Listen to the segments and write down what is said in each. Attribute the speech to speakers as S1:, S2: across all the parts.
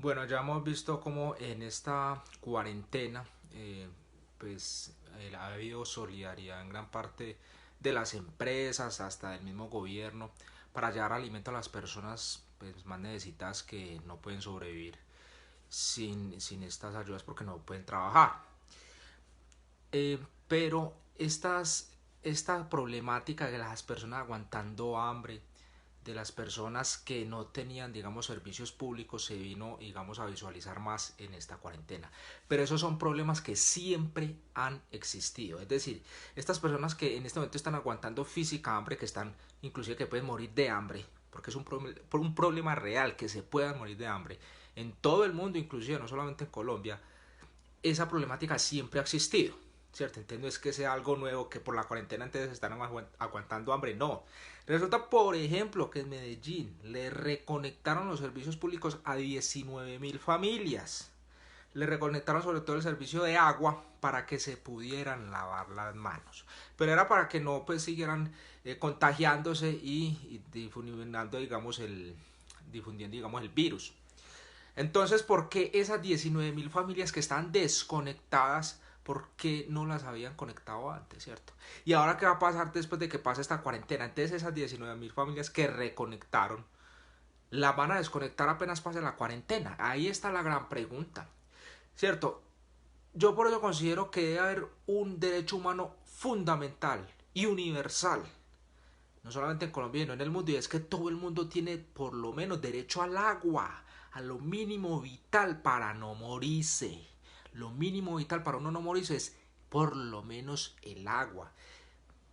S1: Bueno, ya hemos visto cómo en esta cuarentena ha habido solidaridad en gran parte de las empresas, hasta del mismo gobierno, para llevar alimento a las personas pues, más necesitadas que no pueden sobrevivir sin estas ayudas porque no pueden trabajar. Pero esta problemática de las personas aguantando hambre, de las personas que no tenían, digamos, servicios públicos, se vino, digamos, a visualizar más en esta cuarentena. Pero esos son problemas que siempre han existido. Es decir, estas personas que en este momento están aguantando física hambre, que están, inclusive que pueden morir de hambre, porque es un problema real que se puedan morir de hambre, en todo el mundo, inclusive, no solamente en Colombia, esa problemática siempre ha existido, ¿cierto? Entonces no es que sea algo nuevo que por la cuarentena entonces están aguantando hambre, no. Resulta, por ejemplo, que en Medellín le reconectaron los servicios públicos a 19.000 familias. Le reconectaron sobre todo el servicio de agua para que se pudieran lavar las manos. Pero era para que no pues siguieran contagiándose y difundiendo, digamos, el virus. Entonces, ¿por qué esas 19.000 familias que están desconectadas, por qué no las habían conectado antes, cierto? Y ahora, ¿qué va a pasar después de que pase esta cuarentena? Entonces, esas 19.000 familias que reconectaron, las van a desconectar apenas pase la cuarentena. Ahí está la gran pregunta, ¿cierto? Yo por eso considero que debe haber un derecho humano fundamental y universal, no solamente en Colombia, sino en el mundo, y es que todo el mundo tiene por lo menos derecho al agua, a lo mínimo vital para no morirse. Lo mínimo vital para uno no morirse es por lo menos el agua.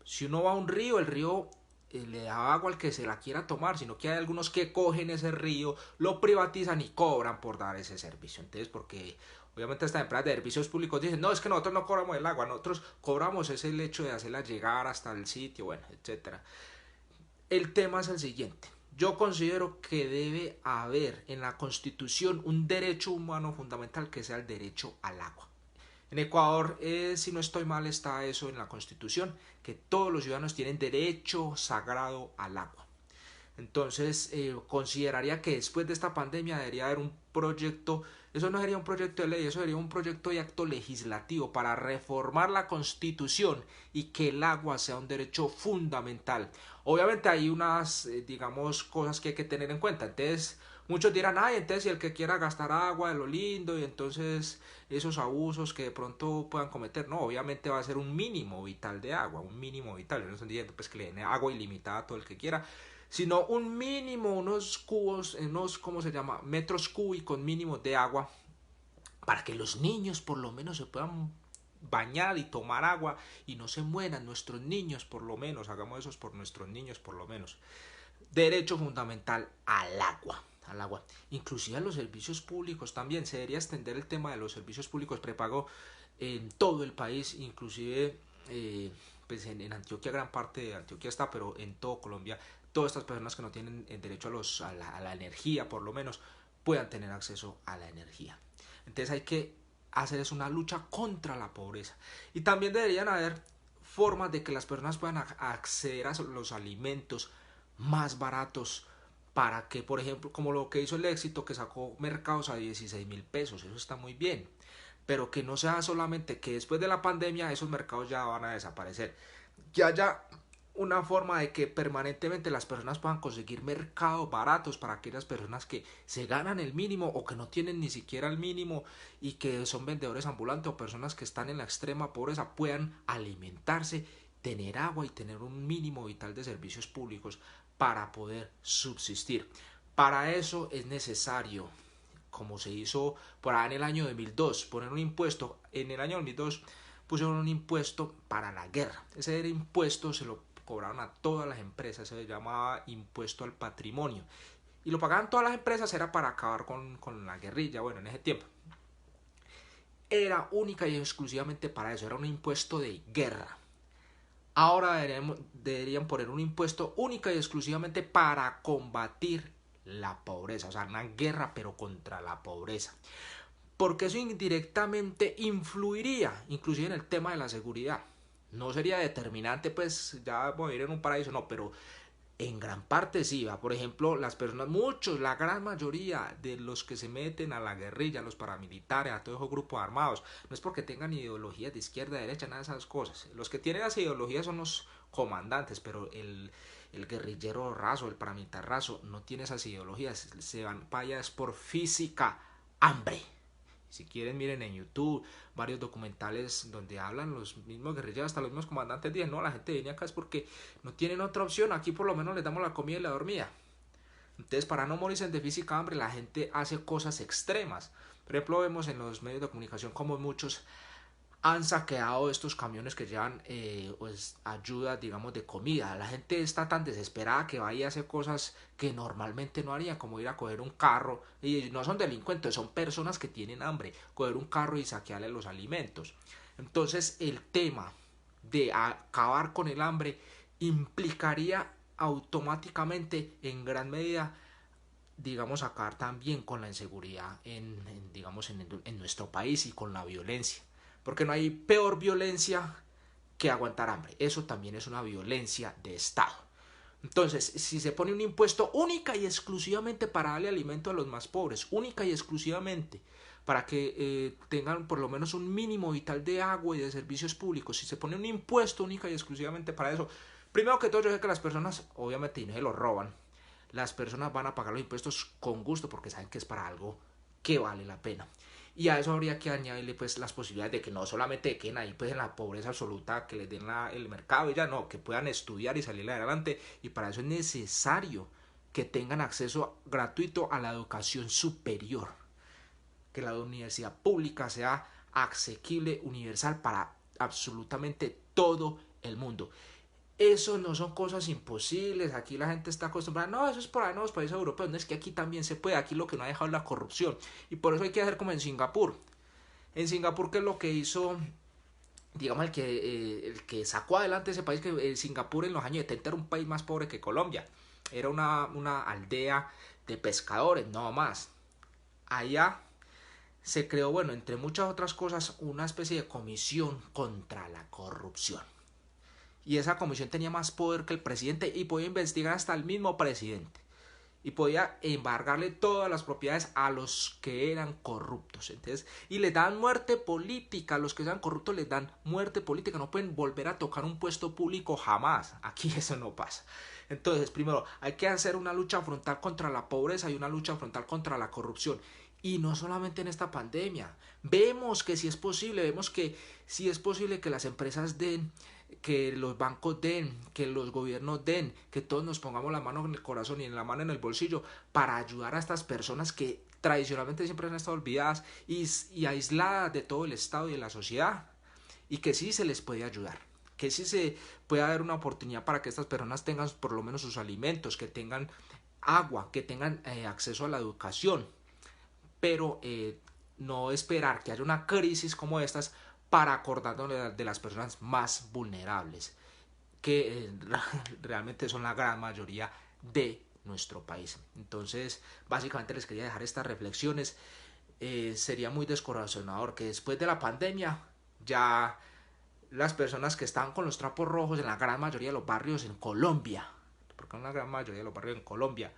S1: Si uno va a un río, el río le da agua al que se la quiera tomar, sino que hay algunos que cogen ese río, lo privatizan y cobran por dar ese servicio. Entonces, porque obviamente estas empresas de servicios públicos dicen, no, es que nosotros no cobramos el agua, nosotros cobramos es el hecho de hacerla llegar hasta el sitio, bueno, etcétera. El tema es el siguiente. Yo considero que debe haber en la Constitución un derecho humano fundamental que sea el derecho al agua. En Ecuador, si no estoy mal, está eso en la Constitución, que todos los ciudadanos tienen derecho sagrado al agua. Entonces, consideraría que después de esta pandemia debería haber un proyecto, eso no sería un proyecto de ley, eso sería un proyecto de acto legislativo para reformar la Constitución y que el agua sea un derecho fundamental. Obviamente hay unas, digamos, cosas que hay que tener en cuenta. Entonces, muchos dirán, ay, entonces si el que quiera gastar agua de lo lindo y entonces esos abusos que de pronto puedan cometer, no, obviamente va a ser un mínimo vital de agua, un mínimo vital. Yo no estoy diciendo pues que le den agua ilimitada a todo el que quiera, sino un mínimo, unos cubos, unos, ¿cómo se llama? Metros cúbicos mínimos de agua para que los niños por lo menos se puedan bañar y tomar agua y no se mueran nuestros niños por lo menos, hagamos eso por nuestros niños por lo menos. Derecho fundamental al agua. Al agua. Inclusive a los servicios públicos también. Se debería extender el tema de los servicios públicos prepago en todo el país, inclusive pues en Antioquia, gran parte de Antioquia está, pero en todo Colombia, todas estas personas que no tienen derecho a la energía, por lo menos, puedan tener acceso a la energía. Entonces hay que hacer es una lucha contra la pobreza. Y también deberían haber formas de que las personas puedan acceder a los alimentos más baratos para que, por ejemplo, como lo que hizo el Éxito, que sacó mercados a 16.000 pesos, eso está muy bien, pero que no sea solamente que después de la pandemia esos mercados ya van a desaparecer, que haya una forma de que permanentemente las personas puedan conseguir mercados baratos para aquellas personas que se ganan el mínimo o que no tienen ni siquiera el mínimo y que son vendedores ambulantes o personas que están en la extrema pobreza puedan alimentarse, tener agua y tener un mínimo vital de servicios públicos para poder subsistir. Para eso es necesario, como se hizo por ahí en el año 2002, poner un impuesto. En el año 2002 pusieron un impuesto para la guerra. Ese impuesto se lo cobraron a todas las empresas, se llamaba impuesto al patrimonio. Y lo pagaban todas las empresas, era para acabar con la guerrilla, bueno, en ese tiempo. Era única y exclusivamente para eso, era un impuesto de guerra. Ahora deberían poner un impuesto única y exclusivamente para combatir la pobreza, o sea, una guerra pero contra la pobreza. Porque eso indirectamente influiría inclusive en el tema de la seguridad. No sería determinante, pues ya vivir en un paraíso, no, pero En gran parte sí, va. Por ejemplo, las personas, muchos, la gran mayoría de los que se meten a la guerrilla, a los paramilitares, a todos esos grupos armados, no es porque tengan ideologías de izquierda, derecha, nada de esas cosas. Los que tienen las ideologías son los comandantes, pero el guerrillero raso, el paramilitar raso, no tiene esas ideologías. Se van para allá es por física, hambre. Si quieren, miren en YouTube varios documentales donde hablan los mismos guerrilleros, hasta los mismos comandantes dicen, no, la gente viene acá es porque no tienen otra opción, aquí por lo menos les damos la comida y la dormida. Entonces, para no morirse de física hambre, la gente hace cosas extremas. Por ejemplo, vemos en los medios de comunicación como muchos han saqueado estos camiones que llevan pues, ayuda, digamos, de comida. La gente está tan desesperada que va y hace cosas que normalmente no haría, como ir a coger un carro, y no son delincuentes, son personas que tienen hambre, coger un carro y saquearle los alimentos. Entonces, el tema de acabar con el hambre implicaría automáticamente, en gran medida, digamos, acabar también con la inseguridad digamos, en nuestro país y con la violencia. Porque no hay peor violencia que aguantar hambre. Eso también es una violencia de Estado. Entonces, si se pone un impuesto única y exclusivamente para darle alimento a los más pobres, única y exclusivamente para que tengan por lo menos un mínimo vital de agua y de servicios públicos, si se pone un impuesto única y exclusivamente para eso, primero que todo yo sé que las personas, obviamente, y no se lo roban, las personas van a pagar los impuestos con gusto porque saben que es para algo que vale la pena. Y a eso habría que añadirle pues las posibilidades de que no solamente queden ahí pues en la pobreza absoluta, que les den el mercado y ya no, que puedan estudiar y salir adelante. Y para eso es necesario que tengan acceso gratuito a la educación superior, que la universidad pública sea asequible, universal para absolutamente todo el mundo. Eso no son cosas imposibles, aquí la gente está acostumbrada, no, eso es por ahí en los países europeos, no es que aquí también se puede, aquí lo que no ha dejado es la corrupción, y por eso hay que hacer como en Singapur. En Singapur, ¿qué es lo que hizo? Digamos, el que sacó adelante ese país, que Singapur en los años 70 era un país más pobre que Colombia, era una aldea de pescadores, no más. Allá se creó, bueno, entre muchas otras cosas, una especie de comisión contra la corrupción. Y esa comisión tenía más poder que el presidente y podía investigar hasta el mismo presidente. Y podía embargarle todas las propiedades a los que eran corruptos. Entonces, y les dan muerte política. A los que sean corruptos les dan muerte política. No pueden volver a tocar un puesto público jamás. Aquí eso no pasa. Entonces, primero, hay que hacer una lucha frontal contra la pobreza y una lucha frontal contra la corrupción. Y no solamente en esta pandemia. Vemos que si es posible, vemos que si es posible que las empresas den, que los bancos den, que los gobiernos den, que todos nos pongamos la mano en el corazón y en la mano en el bolsillo para ayudar a estas personas que tradicionalmente siempre han estado olvidadas y aisladas de todo el Estado y de la sociedad, y que sí se les puede ayudar, que sí se puede dar una oportunidad para que estas personas tengan por lo menos sus alimentos, que tengan agua, que tengan acceso a la educación, pero no esperar que haya una crisis como estas para acordarnos de las personas más vulnerables, que realmente son la gran mayoría de nuestro país. Entonces, básicamente les quería dejar estas reflexiones. Sería muy descorazonador que después de la pandemia ya las personas que están con los trapos rojos en la gran mayoría de los barrios en Colombia, porque en la gran mayoría de los barrios en Colombia,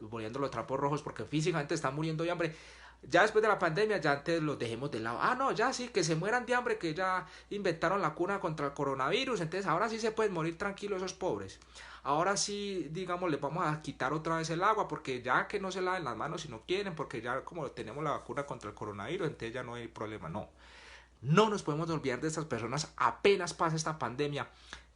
S1: muriendo los trapos rojos porque físicamente están muriendo de hambre, ya después de la pandemia ya antes los dejemos de lado. Ah, no, ya sí, que se mueran de hambre, que ya inventaron la cura contra el coronavirus, entonces ahora sí se pueden morir tranquilos esos pobres. Ahora sí, digamos, les vamos a quitar otra vez el agua, porque ya que no se laven las manos si no quieren, porque ya como tenemos la vacuna contra el coronavirus, entonces ya no hay problema. No, no nos podemos olvidar de estas personas apenas pase esta pandemia.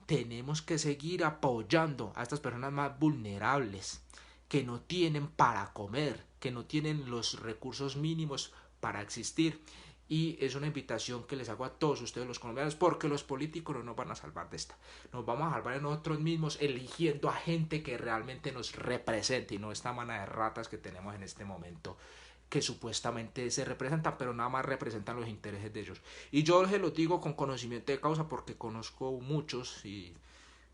S1: Tenemos que seguir apoyando a estas personas más vulnerables, que no tienen para comer, que no tienen los recursos mínimos para existir. Y es una invitación que les hago a todos ustedes los colombianos, porque los políticos no nos van a salvar de esta. Nos vamos a salvar en nosotros mismos, eligiendo a gente que realmente nos represente y no esta mana de ratas que tenemos en este momento, que supuestamente se representan, pero nada más representan los intereses de ellos. Y yo se los digo con conocimiento de causa, porque conozco muchos y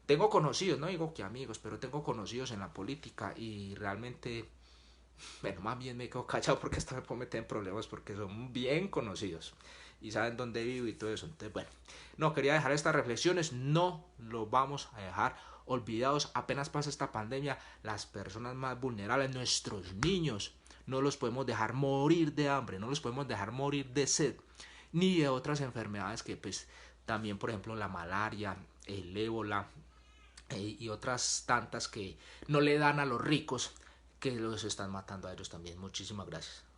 S1: tengo conocidos, no digo que amigos, pero tengo conocidos en la política y realmente, bueno, más bien me quedo callado porque esto me puede meter en problemas porque son bien conocidos y saben dónde vivo y todo eso. Entonces, bueno, no quería dejar estas reflexiones, no lo vamos a dejar olvidados. Apenas pasa esta pandemia, las personas más vulnerables, nuestros niños, no los podemos dejar morir de hambre, no los podemos dejar morir de sed, ni de otras enfermedades que pues también, por ejemplo, la malaria, el ébola y otras tantas que no le dan a los ricos, que los están matando a ellos también. Muchísimas gracias.